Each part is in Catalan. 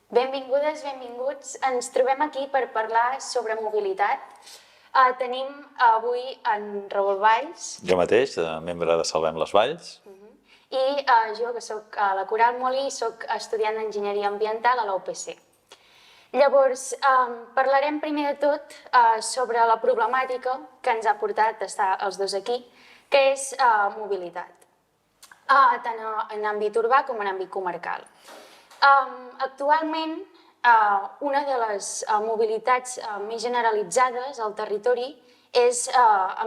Benvingudes, benvinguts. Ens trobem aquí per parlar sobre mobilitat. Tenim avui en Raül Valls. Jo mateix, membre de Salvem les Valls. I jo, que soc a la Coral Molí, soc estudiant d'Enginyeria Ambiental a la UPC. Llavors, parlarem primer de tot sobre la problemàtica que ens ha portat a estar els dos aquí, que és mobilitat, tant en àmbit urbà com en àmbit comarcal. Actualment, una de les mobilitats més generalitzades al territori és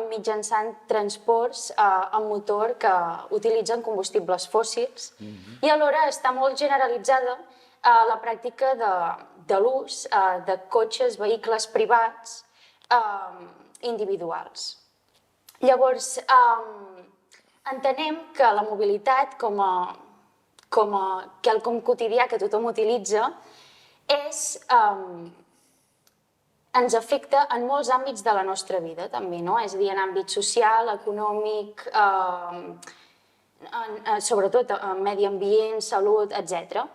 mitjançant transports amb motor que utilitzen combustibles fòssils i alhora està molt generalitzada la pràctica de l'ús de cotxes, vehicles privats individuals. Llavors, entenem que la mobilitat com a quelcom quotidià que tothom utilitza ens afecta en molts àmbits de la nostra vida, també, no? És a dir, en àmbit social, econòmic, sobretot en medi ambient, salut, etc.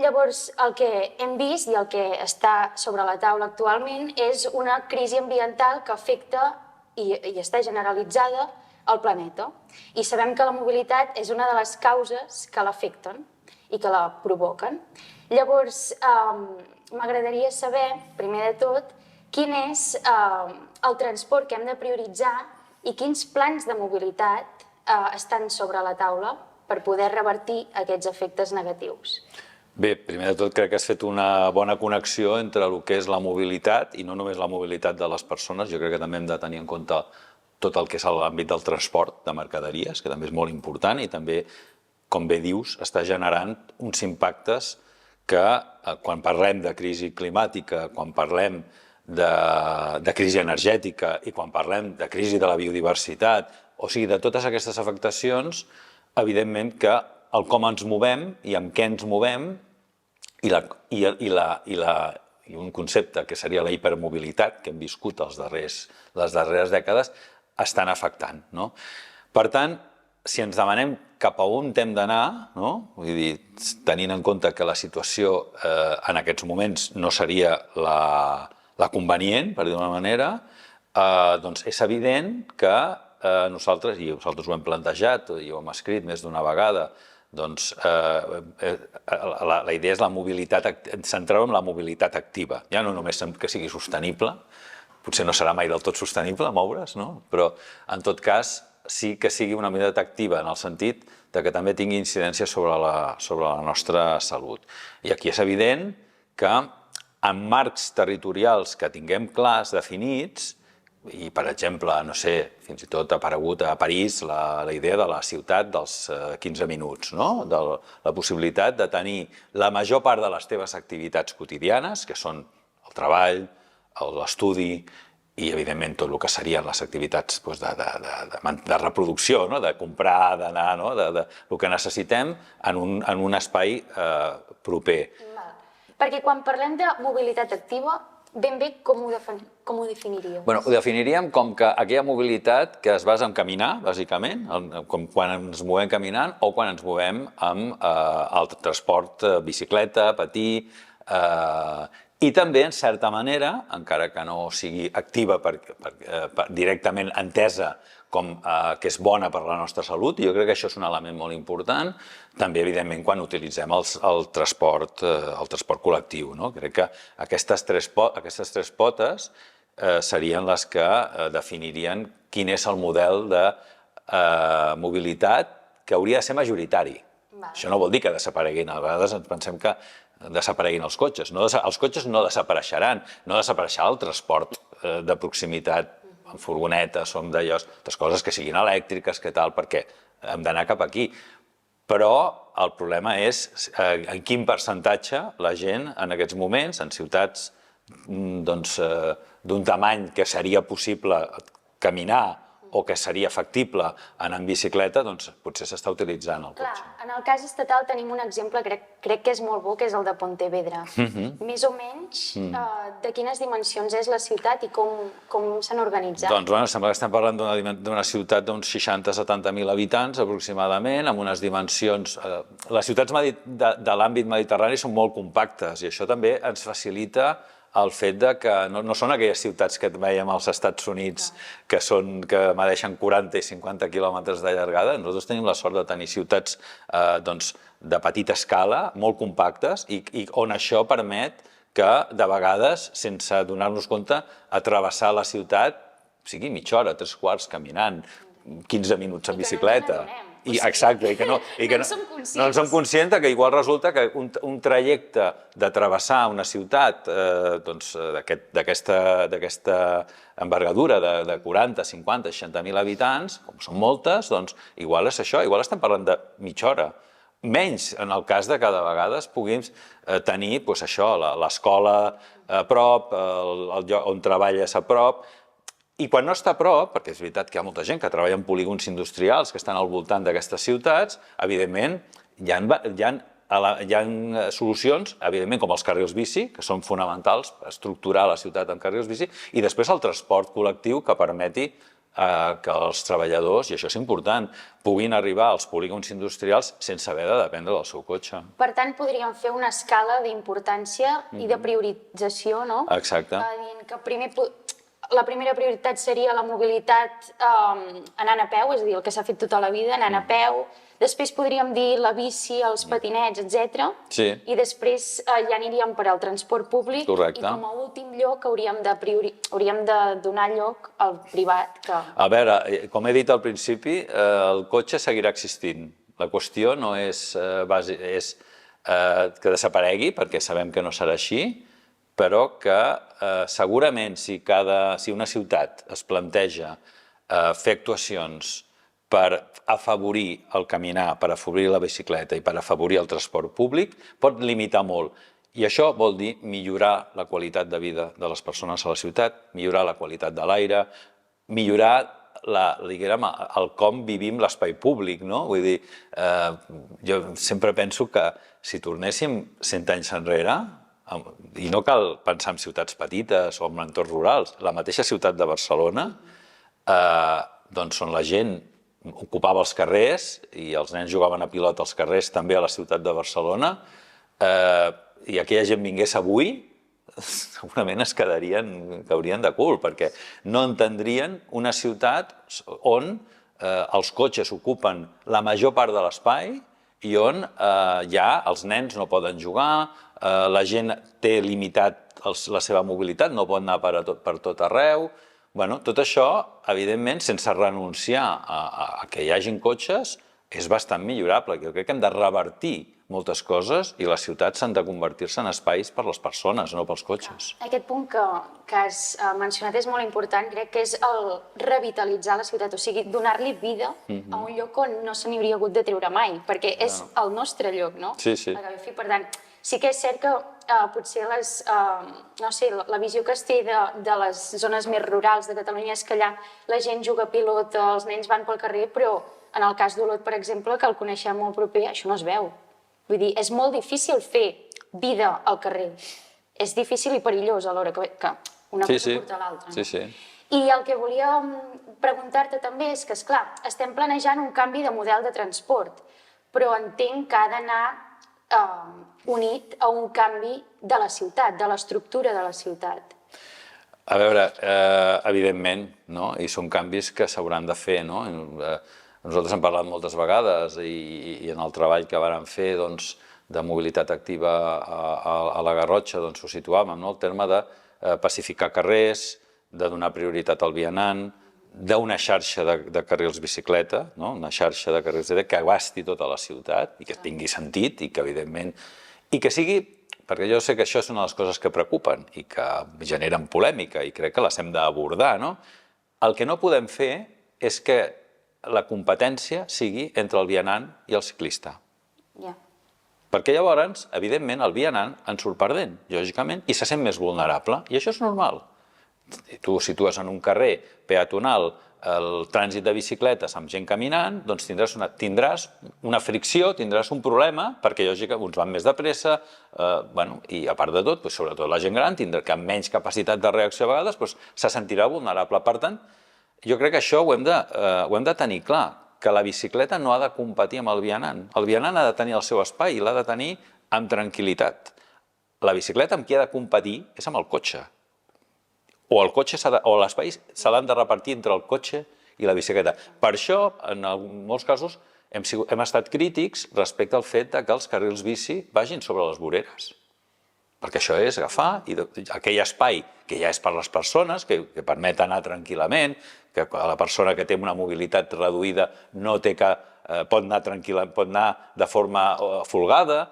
Llavors, el que hem vist i el que està sobre la taula actualment és una crisi ambiental que afecta i està generalitzada al planeta. I sabem que la mobilitat és una de les causes que l'afecten i que la provoquen. Llavors, m'agradaria saber, primer de tot, quin és el transport que hem de prioritzar i quins plans de mobilitat estan sobre la taula per poder revertir aquests efectes negatius. Bé, primer de tot crec que has fet una bona connexió entre el que és la mobilitat i no només la mobilitat de les persones. Jo crec que també hem de tenir en compte tot el que és l'àmbit del transport de mercaderies, que també és molt important i també, com bé dius, està generant uns impactes que quan parlem de crisi climàtica, quan parlem de crisi energètica i quan parlem de crisi de la biodiversitat, o sigui, de totes aquestes afectacions, evidentment que el com ens movem i amb què ens movem i un concepte que seria la hipermobilitat que hem viscut les darreres dècades estan afectant. Per tant, si ens demanem cap a on hem d'anar, tenint en compte que la situació en aquests moments no seria la convenient, per dir-ho d'una manera, doncs és evident que nosaltres, i nosaltres ho hem plantejat i ho hem escrit més d'una vegada, doncs la idea és la mobilitat, centrar-ho en la mobilitat activa, ja no només que sigui sostenible, potser no serà mai del tot sostenible moure's, però en tot cas sí que sigui una mobilitat activa en el sentit que també tingui incidència sobre la nostra salut. I aquí és evident que en marcs territorials que tinguem clars, definits, i per exemple, no sé, fins i tot ha aparegut a París la idea de la ciutat dels 15 minuts, de la possibilitat de tenir la major part de les teves activitats quotidianes, que són el treball, l'estudi i, evidentment, tot el que serien les activitats de reproducció, de comprar, d'anar, el que necessitem en un espai proper. Perquè quan parlem de mobilitat activa, ben bé com ho definiríem? Ho definiríem com que aquella mobilitat que es basa en caminar, bàsicament, com quan ens movem caminant o quan ens movem amb el transport bicicleta, patí, i també, en certa manera, encara que no sigui activa directament entesa com que és bona per a la nostra salut, i jo crec que això és un element molt important, també, evidentment, quan utilitzem el transport col·lectiu. Crec que aquestes tres potes serien les que definirien quin és el model de mobilitat que hauria de ser majoritari. Això no vol dir que desapareguin. A vegades ens pensem que desapareguin els cotxes. Els cotxes no desapareixeran, no desapareixerà el transport de proximitat amb furgonetes o amb d'allò, altres coses que siguin elèctriques, que tal, perquè hem d'anar cap aquí. Però el problema és en quin percentatge la gent en aquests moments, en ciutats d'un tamany que seria possible caminar o que seria factible anar en bicicleta, doncs potser s'està utilitzant el cotxe. Clar, en el cas estatal tenim un exemple, crec que és molt bo, que és el de Pontevedra. Més o menys, de quines dimensions és la ciutat i com s'han organitzat? Doncs bueno, sembla que estem parlant d'una ciutat d'uns 60-70.000 habitants aproximadament, amb unes dimensions... Les ciutats de l'àmbit mediterrani són molt compactes i això també ens facilita el fet que no són aquelles ciutats que veiem als Estats Units que medeixen 40 i 50 quilòmetres de llargada. Nosaltres tenim la sort de tenir ciutats de petita escala, molt compactes, i on això permet que, de vegades, sense donar-nos compte, travessar la ciutat sigui mitja hora, 3 quarts caminant, 15 minuts en bicicleta. Exacte, i que no en som conscients que igual resulta que un trajecte de travessar una ciutat d'aquesta envergadura de 40, 50, 60.000 habitants, com són moltes, doncs igual és això, igual estem parlant de mitja hora. Menys en el cas de que de vegades puguem tenir l'escola a prop, el lloc on treballes a prop. I quan no està a prop, perquè és veritat que hi ha molta gent que treballa en polígons industrials que estan al voltant d'aquestes ciutats, evidentment hi ha solucions, evidentment com els carrils bici, que són fonamentals per estructurar la ciutat amb carrils bici, i després el transport col·lectiu que permeti que els treballadors, i això és important, puguin arribar als polígons industrials sense haver de dependre del seu cotxe. Per tant, podríem fer una escala d'importància i de priorització, no? Exacte. Dient que la primera prioritat seria la mobilitat anant a peu, és a dir, el que s'ha fet tota la vida, anant a peu. Després podríem dir la bici, els patinets, etc. Sí. I després ja aniríem per al transport públic. Correcte. I com a últim lloc hauríem de donar lloc al privat. A veure, com he dit al principi, el cotxe seguirà existint. La qüestió no és que desaparegui, perquè sabem que no serà així, però que segurament si una ciutat es planteja fer actuacions per afavorir el caminar, per afavorir la bicicleta i per afavorir el transport públic, pot limitar molt. I això vol dir millorar la qualitat de vida de les persones a la ciutat, millorar la qualitat de l'aire, millorar el com vivim l'espai públic, no? Vull dir, jo sempre penso que si tornéssim 100 anys enrere, i no cal pensar en ciutats petites o en entorns rurals, la mateixa ciutat de Barcelona, doncs on la gent ocupava els carrers i els nens jugaven a pilota als carrers també a la ciutat de Barcelona, i aquella gent vingués avui, segurament es caurien de cul, perquè no entendrien una ciutat on els cotxes ocupen la major part de l'espai i on ja els nens no poden jugar, la gent té limitat la seva mobilitat, no pot anar per tot arreu. Tot això, evidentment, sense renunciar a que hi hagin cotxes, és bastant millorable. Jo crec que hem de revertir moltes coses i les ciutats han de convertir-se en espais per les persones, no pels cotxes. Aquest punt que has mencionat és molt important, crec que és el revitalitzar la ciutat, o sigui, donar-li vida a un lloc on no se n'hauria hagut de treure mai, perquè és el nostre lloc, no? Sí, sí. Per tant, sí que és cert que potser la visió que es té de les zones més rurals de Catalunya és que allà la gent juga a pilota, els nens van pel carrer, però en el cas d'Olot, per exemple, que el coneixem molt proper, això no es veu. Vull dir, és molt difícil fer vida al carrer. És difícil i perillós alhora que una cosa porta a l'altra. Sí, sí. I el que volia preguntar-te també és que, esclar, estem planejant un canvi de model de transport, però entenc que ha d'anar unit a un canvi de la ciutat, de l'estructura de la ciutat. A veure, evidentment, i són canvis que s'hauran de fer, no? Nosaltres hem parlat moltes vegades i en el treball que vàrem fer de mobilitat activa a la Garrotxa ho situàvem, el terme de pacificar carrers, de donar prioritat al vianant, d'una xarxa de carrils bicicleta, una xarxa de carrils que abasti tota la ciutat i que tingui sentit i que, evidentment, i que sigui, perquè jo sé que això és una de les coses que preocupen i que generen polèmica i crec que les hem d'abordar, no? El que no podem fer és que la competència sigui entre el vianant i el ciclista. Perquè llavors, evidentment, el vianant en surt perdent, lògicament, i se sent més vulnerable, i això és normal. Tu situes en un carrer peatonal el trànsit de bicicletes amb gent caminant, doncs tindràs una fricció, tindràs un problema, perquè lògicament uns van més de pressa, i a part de tot, sobretot la gent gran tindrà que amb menys capacitat de reacció a vegades se sentirà vulnerable. Per tant, jo crec que això ho hem de tenir clar, que la bicicleta no ha de competir amb el vianant. El vianant ha de tenir el seu espai i l'ha de tenir amb tranquil·litat. La bicicleta amb qui ha de competir és amb el cotxe. O l'espai se l'han de repartir entre el cotxe i la bicicleta. Per això, en molts casos, hem estat crítics respecte al fet que els carrils bici vagin sobre les voreres. Perquè això és agafar aquell espai que ja és per les persones, que permet anar tranquil·lament, que la persona que té una mobilitat reduïda pot anar de forma folgada,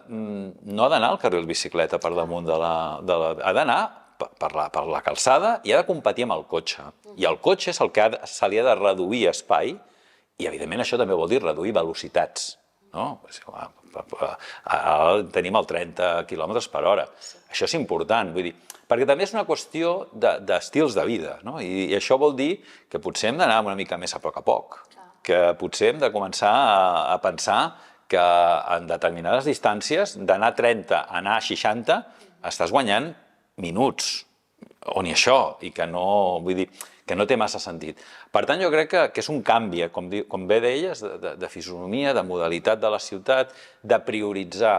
no ha d'anar al carril bicicleta per damunt ha d'anar per la calçada i ha de competir amb el cotxe. I el cotxe és el que se li ha de reduir espai i, evidentment, això també vol dir reduir velocitats. Ara tenim el 30 km per hora. Això és important, perquè també és una qüestió d'estils de vida, i això vol dir que potser hem d'anar una mica més a poc, que potser hem de començar a pensar que en determinades distàncies, d'anar a 30 a anar a 60, estàs guanyant minuts, o ni això, i que no té massa sentit. Per tant, jo crec que és un canvi, com bé deies, de fisonomia, de modalitat de la ciutat, de prioritzar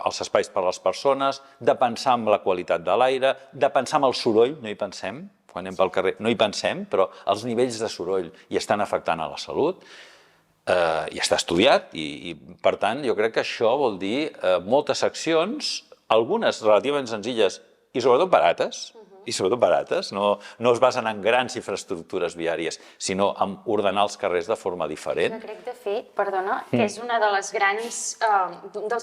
els espais per a les persones, de pensar en la qualitat de l'aire, de pensar en el soroll, no hi pensem, quan anem pel carrer, no hi pensem, però els nivells de soroll hi estan afectant a la salut, i està estudiat, i per tant, jo crec que això vol dir moltes accions, algunes relativament senzilles i sobretot barates, no es basen en grans infraestructures viàries, sinó en ordenar els carrers de forma diferent. Jo crec, de fet, perdona, que és un dels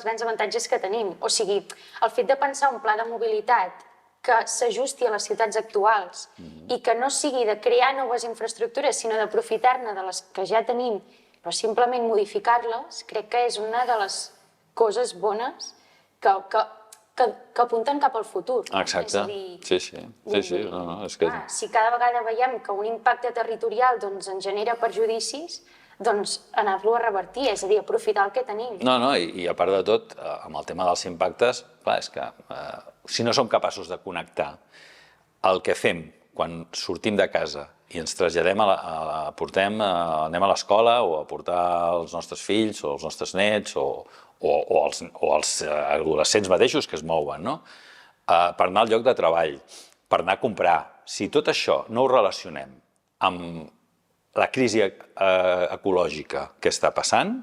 grans avantatges que tenim. O sigui, el fet de pensar un pla de mobilitat que s'ajusti a les ciutats actuals i que no sigui de crear noves infraestructures, sinó d'aprofitar-ne de les que ja tenim, però simplement modificar-les, crec que és una de les coses bones que apunten cap al futur. Exacte, sí. Si cada vegada veiem que un impacte territorial ens genera perjudicis, doncs anar-lo a revertir, és a dir, aprofitar el que tenim. I a part de tot, amb el tema dels impactes, clar, és que si no som capaços de connectar el que fem quan sortim de casa i ens traslladem, anem a l'escola o a portar els nostres fills o els nostres nets o els adolescents mateixos que es mouen, per anar al lloc de treball, per anar a comprar. Si tot això no ho relacionem amb la crisi ecològica que està passant,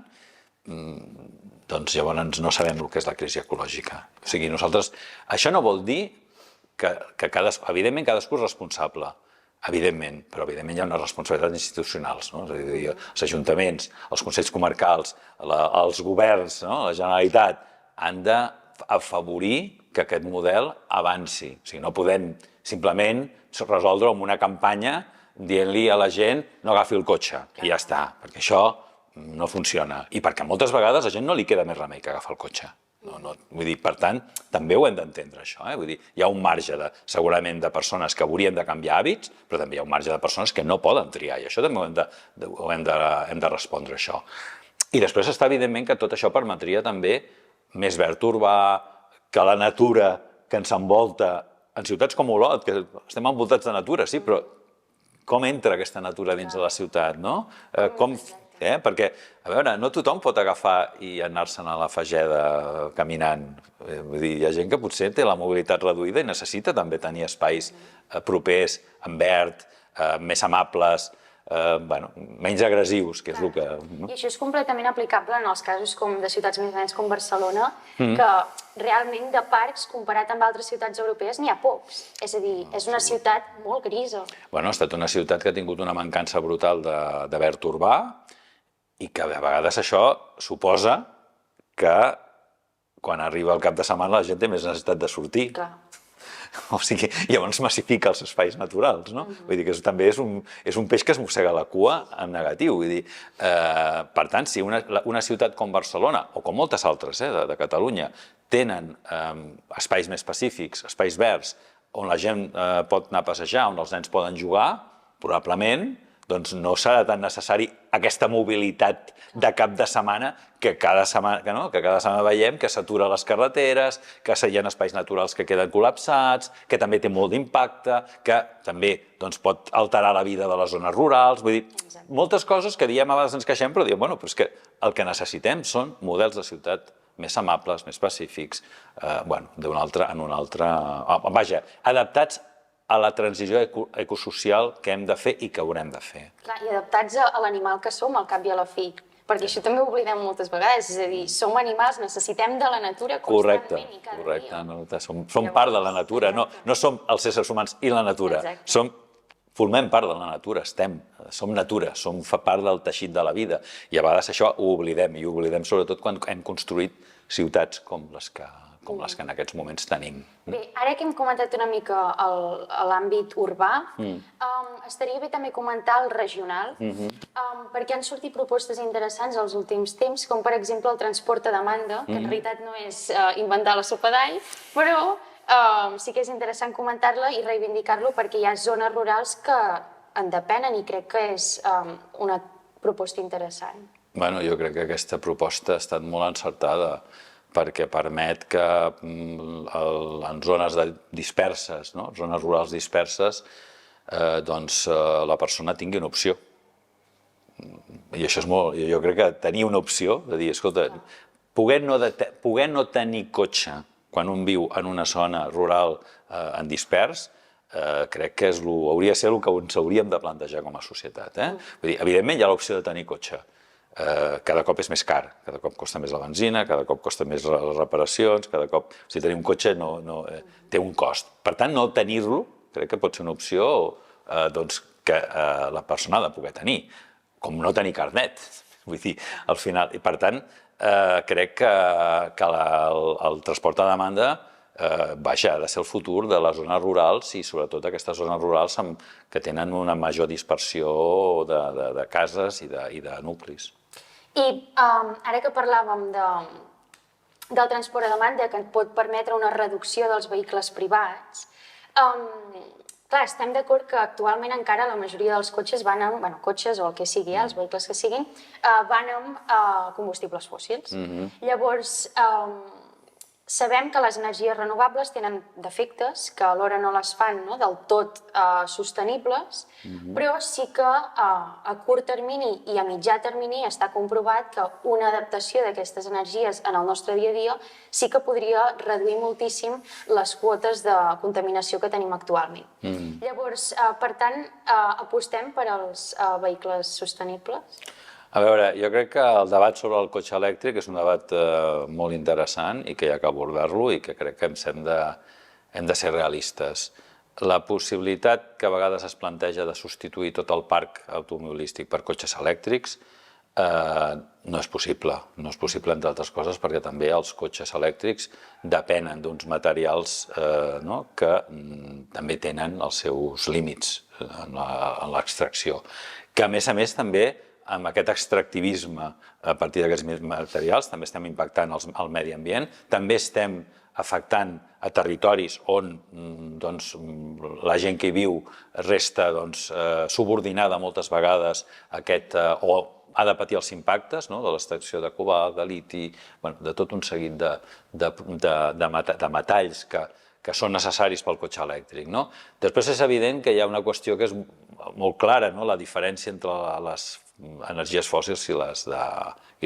doncs llavors no sabem el que és la crisi ecològica. O sigui, això no vol dir que, evidentment, cadascú és responsable, evidentment, però evidentment hi ha unes responsabilitats institucionals, és a dir, els ajuntaments, els consells comarcals, els governs, la Generalitat, han d'afavorir que aquest model avanci. O sigui, no podem simplement resoldre amb una campanya dient-li a la gent no agafi el cotxe i ja està, perquè això no funciona. I perquè moltes vegades a la gent no li queda més remei que agafar el cotxe. Per tant, també ho hem d'entendre, això. Hi ha un marge, segurament, de persones que haurien de canviar hàbits, però també hi ha un marge de persones que no poden triar, i això també hem de respondre, això. I després està, evidentment, que tot això permetria també més verd urbà, que la natura que ens envolta, en ciutats com Olot, que estem envoltats de natura, sí, però com entra aquesta natura dins de la ciutat, no? Perquè, a veure, no tothom pot agafar i anar-se'n a la Fageda caminant. Hi ha gent que potser té la mobilitat reduïda i necessita també tenir espais propers, en verd, més amables, menys agressius, que és el que... I això és completament aplicable en els casos de ciutats més grans com Barcelona, que realment de parcs, comparat amb altres ciutats europees, n'hi ha pocs. És a dir, és una ciutat molt grisa. Ha estat una ciutat que ha tingut una mancança brutal de verd urbà, i que a vegades això suposa que quan arriba el cap de setmana la gent té més necessitat de sortir. O sigui, llavors massifica els espais naturals, no? Vull dir que també és un peix que es mossega la cua en negatiu. Vull dir, per tant, si una ciutat com Barcelona, o com moltes altres de Catalunya, tenen espais més pacífics, espais verds, on la gent pot anar a passejar, on els nens poden jugar, probablement doncs no serà tan necessari aquesta mobilitat de cap de setmana que cada setmana veiem que s'atura les carreteres, que hi ha espais naturals que queden col·lapsats, que també té molt d'impacte, que també pot alterar la vida de les zones rurals. Vull dir, moltes coses que diem a vegades ens queixem, però diem, bueno, però és que el que necessitem són models de ciutat més amables, més pacífics, vaja, adaptats a la transició ecosocial que hem de fer i que haurem de fer. Clar, i adaptats a l'animal que som, al cap i a la fi. Perquè això també ho oblidem moltes vegades, és a dir, som animals, necessitem de la natura constantment i cada dia. Correcte, som part de la natura, no som els éssers humans i la natura, formem part de la natura, som natura, som part del teixit de la vida, i a vegades això ho oblidem, i ho oblidem sobretot quan hem construït ciutats com les que en aquests moments tenim. Bé, ara que hem comentat una mica l'àmbit urbà, estaria bé també comentar el regional, perquè han sortit propostes interessants als últims temps, com per exemple el transport a demanda, que en realitat no és inventar la sopa d'all, però sí que és interessant comentar-la i reivindicar-lo perquè hi ha zones rurals que en depenen i crec que és una proposta interessant. Bueno, jo crec que aquesta proposta ha estat molt encertada, perquè permet que en zones disperses, zones rurals disperses, la persona tingui una opció. I això és molt... Jo crec que tenir una opció, de dir, escolta, poder no tenir cotxe quan un viu en una zona rural en dispers, crec que hauria de ser el que ens hauríem de plantejar com a societat. Vull dir, evidentment hi ha l'opció de tenir cotxe. Cada cop és més car, cada cop costa més la benzina, cada cop costa més les reparacions, cada cop, si tenir un cotxe té un cost. Per tant, no tenir-lo crec que pot ser una opció que la persona ha de poder tenir, com no tenir carnet, vull dir, al final. I per tant, crec que el transport a demanda ha de ser el futur de les zones rurals i sobretot aquestes zones rurals que tenen una major dispersió de cases i de nuclis. I ara que parlàvem del transport a demanda, que pot permetre una reducció dels vehicles privats, clar, estem d'acord que actualment encara la majoria dels cotxes van amb, cotxes o el que sigui, els vehicles que siguin, van amb combustibles fòssils. Llavors, sabem que les energies renovables tenen defectes, que alhora no les fan del tot sostenibles, però sí que a curt termini i a mitjà termini està comprovat que una adaptació d'aquestes energies en el nostre dia a dia sí que podria reduir moltíssim les quotes de contaminació que tenim actualment. Llavors, per tant, apostem per als vehicles sostenibles? A veure, jo crec que el debat sobre el cotxe elèctric és un debat molt interessant i que hi ha que abordar-lo i que crec que hem de ser realistes. La possibilitat que a vegades es planteja de substituir tot el parc automobilístic per cotxes elèctrics no és possible. No és possible, entre altres coses, perquè també els cotxes elèctrics depenen d'uns materials que també tenen els seus límits en l'extracció. Que, a més, també amb aquest extractivisme a partir d'aquests materials també estem impactant el medi ambient, també estem afectant a territoris on la gent que hi viu resta subordinada moltes vegades o ha de patir els impactes de l'extracció de cobalt, de liti, de tot un seguit de metalls que són necessaris pel cotxe elèctric. Després és evident que hi ha una qüestió que és molt clara, la diferència entre les energies fòssils i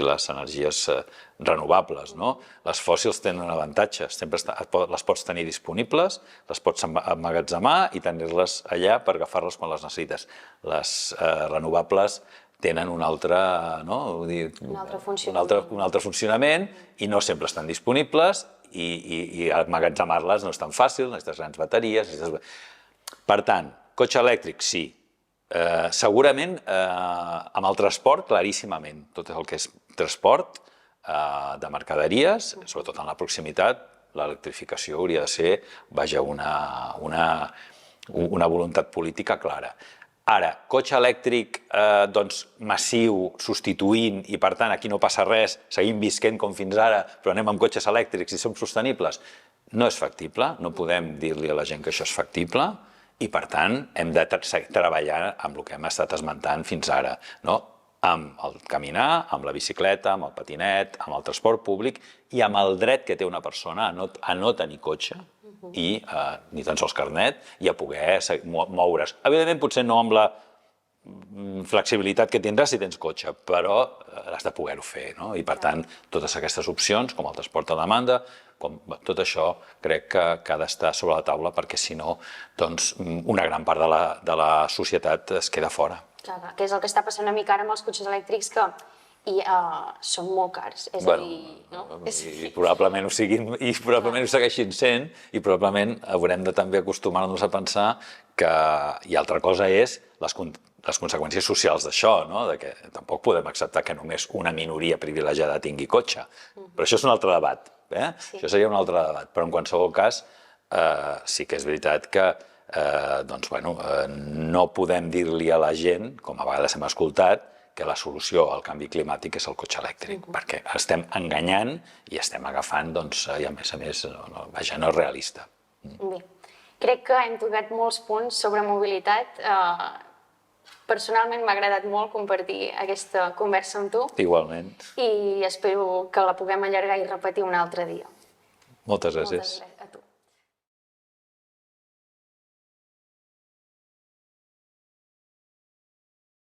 les energies renovables. Les fòssils tenen un avantatge, sempre les pots tenir disponibles, les pots emmagatzemar i tenir-les allà per agafar-les quan les necessites. Les renovables tenen un altre funcionament i no sempre estan disponibles i emmagatzemar-les no és tan fàcil, necessites grans bateries. Per tant, cotxe elèctric sí. Segurament amb el transport, claríssimament. Tot el que és transport de mercaderies, sobretot en la proximitat, l'electrificació hauria de ser una voluntat política clara. Ara, cotxe elèctric massiu, substituint, i per tant aquí no passa res, seguim visquent com fins ara, però anem amb cotxes elèctrics i som sostenibles, no és factible, no podem dir-li a la gent que això és factible, I, per tant, hem de treballar amb el que hem estat esmentant fins ara, no? Amb el caminar, amb la bicicleta, amb el patinet, amb el transport públic i amb el dret que té una persona a no tenir cotxe i ni tan sols carnet i a poder moure's. Evidentment, potser no amb la flexibilitat que tindràs si tens cotxe, però has de poder-ho fer, no? I, per tant, totes aquestes opcions, com el transport a demanda, tot això crec que ha d'estar sobre la taula perquè, si no, doncs, una gran part de la societat es queda fora. Clar, que és el que està passant una mica ara amb els cotxes elèctrics, que són molt cars. És a dir, no? I probablement ho siguin, i probablement ho segueixin sent, i probablement haurem de també acostumar-nos a pensar que... I altra cosa és les conseqüències socials d'això, no? De que tampoc podem acceptar que només una minoria privilegiada tingui cotxe. Però això és un altre debat, Això seria un altre debat. Però en qualsevol cas, sí que és veritat que no podem dir-li a la gent, com a vegades hem escoltat, que la solució al canvi climàtic és el cotxe elèctric, perquè estem enganyant i estem agafant, i a més, vaja, no és realista. Bé, crec que hem tocat molts punts sobre mobilitat. Personalment m'ha agradat molt compartir aquesta conversa amb tu. Igualment. I espero que la puguem allargar i repetir un altre dia. Moltes gràcies.